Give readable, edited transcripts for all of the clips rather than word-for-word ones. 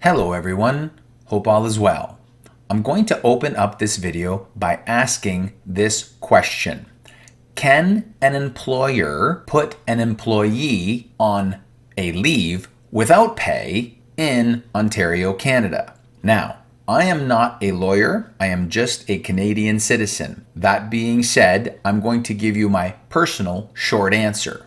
Hello everyone, hope all is well. I'm going to open up this video by asking this question. Can an employer put an employee on a leave without pay in Ontario, Canada? Now, I am not a lawyer, I am just a Canadian citizen. That being said, I'm going to give you my personal short answer.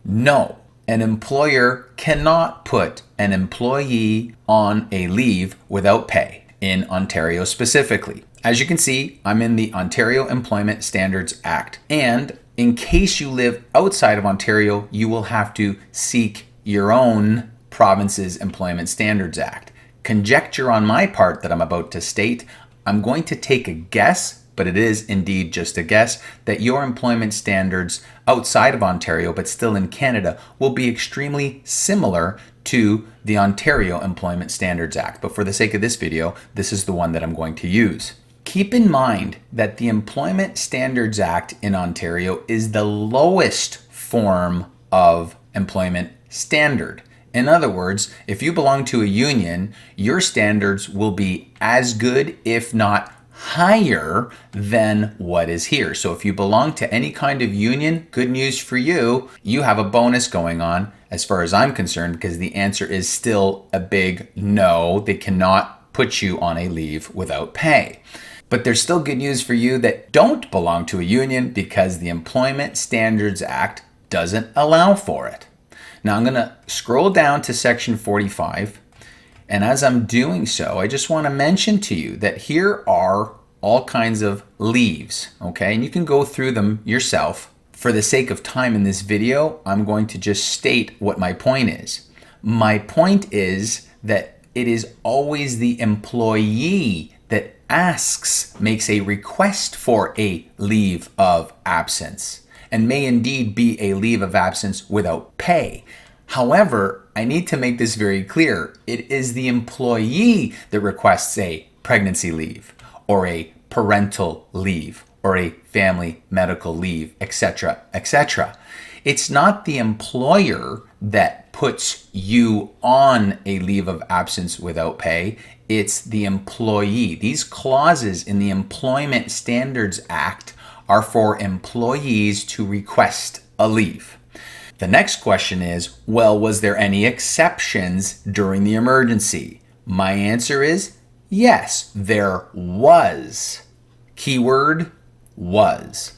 No, an employer cannot put an employee on a leave without pay, in Ontario specifically. As you can see, I'm in the Ontario Employment Standards Act, and in case you live outside of Ontario, you will have to seek your own province's Employment Standards Act. Conjecture on my part that I'm about to state, I'm going to take a guess, but it is indeed just a guess, that your employment standards outside of Ontario, but still in Canada, will be extremely similar to the Ontario Employment Standards Act. But for the sake of this video, this is the one that I'm going to use. Keep in mind that the Employment Standards Act in Ontario is the lowest form of employment standard. In other words, if you belong to a union, your standards will be as good, if not higher, than what is here. So if you belong to any kind of union, good news for you, you have a bonus going on as far as I'm concerned, because the answer is still a big no. They cannot put you on a leave without pay. But there's still good news for you that don't belong to a union, because the Employment Standards Act doesn't allow for it. Now I'm going to scroll down to section 45, and as I'm doing so, I just want to mention to you that here are all kinds of leaves, okay? And you can go through them yourself. For the sake of time in this video, I'm going to just state what my point is. My point is that it is always the employee that makes a request for a leave of absence, and may indeed be a leave of absence without pay. However, I need to make this very clear. It is the employee that requests a pregnancy leave, or a parental leave, or a family medical leave, etc., etc. It's not the employer that puts you on a leave of absence without pay. It's the employee. These clauses in the Employment Standards Act are for employees to request a leave. The next question is, well, was there any exceptions during the emergency? My answer is yes, there was. Keyword was.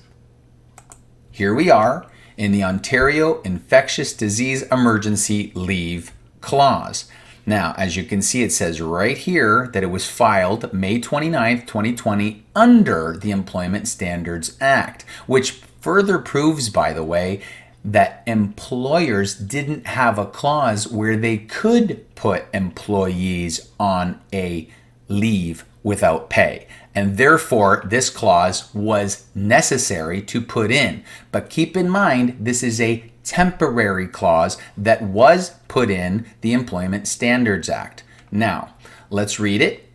Here we are in the Ontario Infectious Disease Emergency Leave Clause. Now, as you can see, it says right here that it was filed May 29th, 2020 under the Employment Standards Act, which further proves, by the way, that employers didn't have a clause where they could put employees on a leave without pay. And therefore, this clause was necessary to put in. But keep in mind, this is a temporary clause that was put in the Employment Standards Act. Now, let's read it.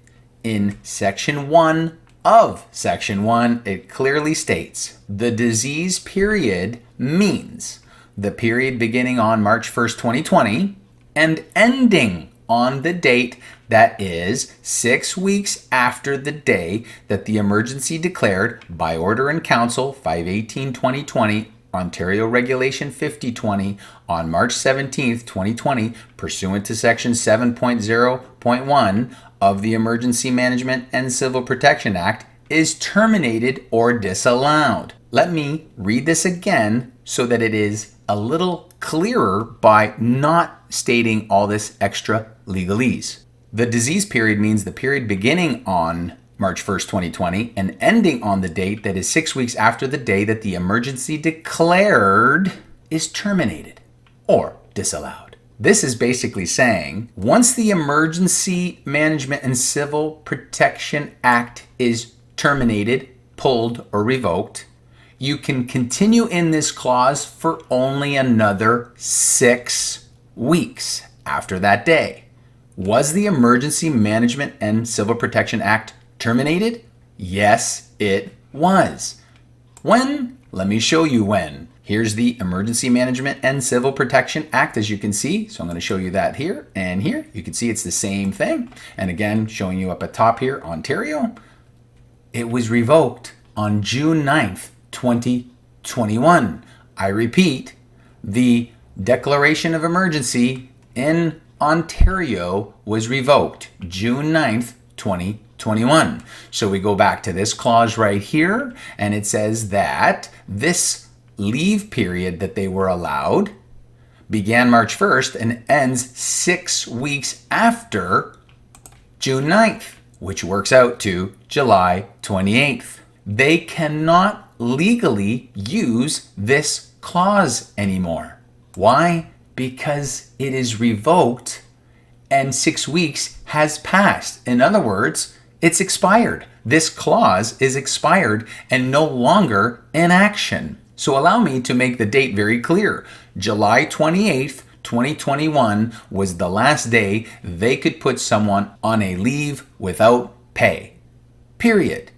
In Section 1 of Section 1, it clearly states, the disease period means the period beginning on March 1st, 2020 and ending on the date that is 6 weeks after the day that the emergency declared by Order in Council 5/18/2020, Ontario Regulation 5020, on March 17th, 2020, pursuant to Section 7.0.1 of the Emergency Management and Civil Protection Act, is terminated or disallowed. Let me read this again so that it is a little clearer by not stating all this extra legalese. The disease period means the period beginning on March 1st, 2020, and ending on the date that is 6 weeks after the day that the emergency declared is terminated or disallowed. This is basically saying, once the Emergency Management and Civil Protection Act is terminated, pulled, or revoked, you can continue in this clause for only another 6 weeks after that day. Was the Emergency Management and Civil Protection Act terminated? Yes, it was. When? Let me show you when. Here's the Emergency Management and Civil Protection Act, as you can see. So I'm going to show you that here and here. You can see it's the same thing. And again, showing you up at top here, Ontario. It was revoked on June 9th, 2021. I repeat, the declaration of emergency in Ontario was revoked June 9th, 2021. So we go back to this clause right here, and it says that this leave period that they were allowed began March 1st and ends 6 weeks after June 9th, which works out to July 28th. They cannot legally use this clause anymore. Why? Because it is revoked and 6 weeks has passed. In other words, it's expired. This clause is expired and no longer in action. So allow me to make the date very clear. July 28th, 2021 was the last day they could put someone on a leave without pay. Period.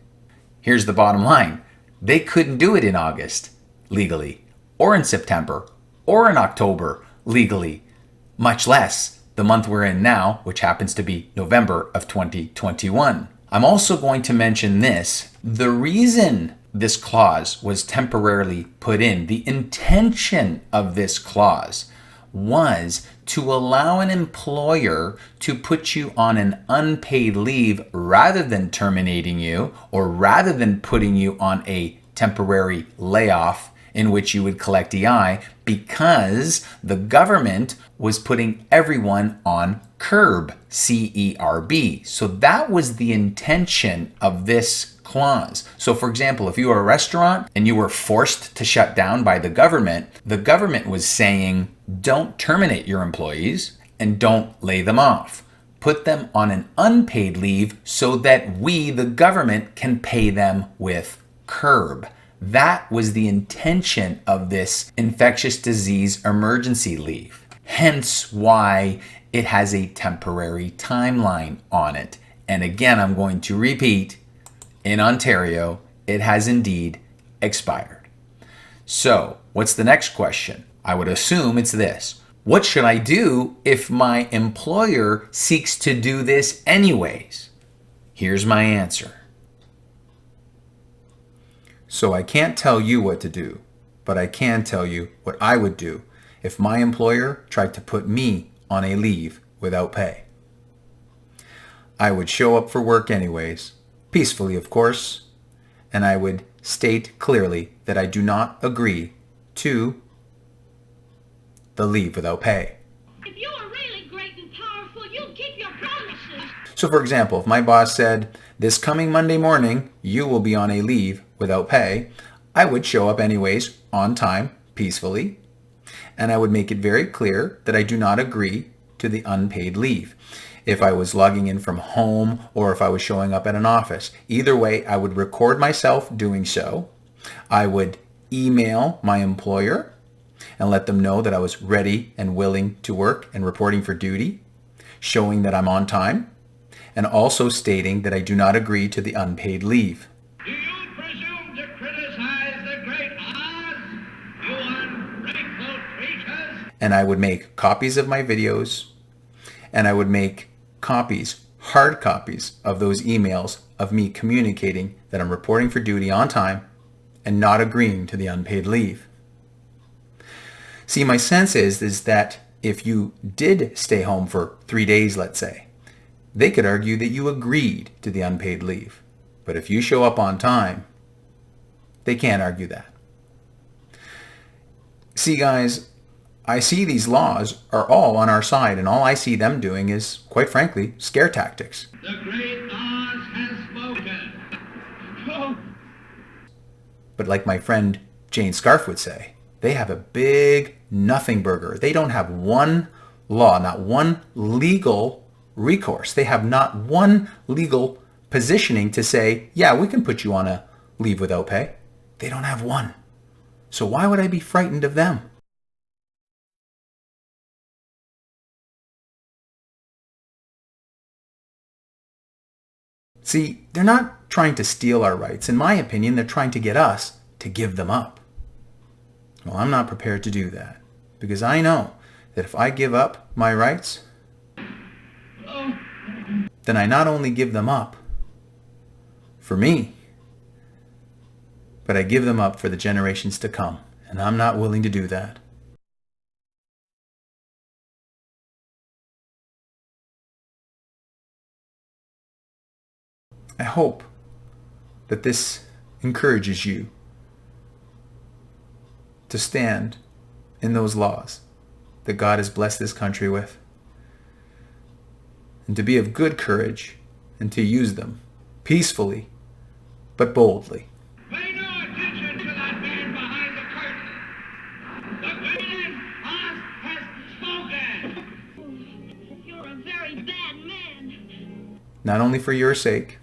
Here's the bottom line. They couldn't do it in August legally, or in September, or in October legally, much less the month we're in now, which happens to be November of 2021. I'm also going to mention this. The reason this clause was temporarily put in, the intention of this clause was to allow an employer to put you on an unpaid leave rather than terminating you, or rather than putting you on a temporary layoff in which you would collect EI, because the government was putting everyone on CERB, C-E-R-B. So that was the intention of this clause. So for example, if you were a restaurant and you were forced to shut down by the government was saying, don't terminate your employees and don't lay them off. Put them on an unpaid leave so that we, the government, can pay them with CERB. That was the intention of this infectious disease emergency leave. Hence why it has a temporary timeline on it. And again, I'm going to repeat, in Ontario, it has indeed expired. So, what's the next question? I would assume it's this. What should I do if my employer seeks to do this anyways? Here's my answer. So I can't tell you what to do, but I can tell you what I would do if my employer tried to put me on a leave without pay. I would show up for work anyways, peacefully of course, and I would state clearly that I do not agree to the leave without pay. If you were really great and powerful, you'd keep your promises. So for example, if my boss said, this coming Monday morning, you will be on a leave without pay, I would show up anyways, on time, peacefully, and I would make it very clear that I do not agree to the unpaid leave. If I was logging in from home or if I was showing up at an office, either way, I would record myself doing so. I would email my employer and let them know that I was ready and willing to work and reporting for duty, showing that I'm on time, and also stating that I do not agree to the unpaid leave. Do you presume to criticize the great Oz, you ungrateful creatures? And I would make copies of my videos, and I would make copies, hard copies of those emails of me communicating that I'm reporting for duty on time and not agreeing to the unpaid leave. See, my sense is that if you did stay home for 3 days, let's say, they could argue that you agreed to the unpaid leave. But if you show up on time, they can't argue that. See, guys, I see these laws are all on our side, and all I see them doing is, quite frankly, scare tactics. The great Oz has spoken. Oh. But like my friend Jane Scarf would say, they have a big nothing burger. They don't have one law, not one legal recourse. They have not one legal positioning to say, yeah, we can put you on a leave without pay. They don't have one. So why would I be frightened of them? See, they're not trying to steal our rights. In my opinion, they're trying to get us to give them up. Well, I'm not prepared to do that because I know that if I give up my rights, then I not only give them up for me, but I give them up for the generations to come. And I'm not willing to do that. I hope that this encourages you to stand in those laws that God has blessed this country with, and to be of good courage and to use them peacefully but boldly. Pay no attention to that man behind the curtain. The great Oz has spoken. You're a very bad man. Not only for your sake,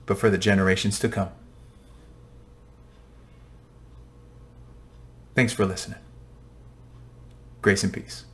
but for the generations to come. Thanks for listening. Grace and peace.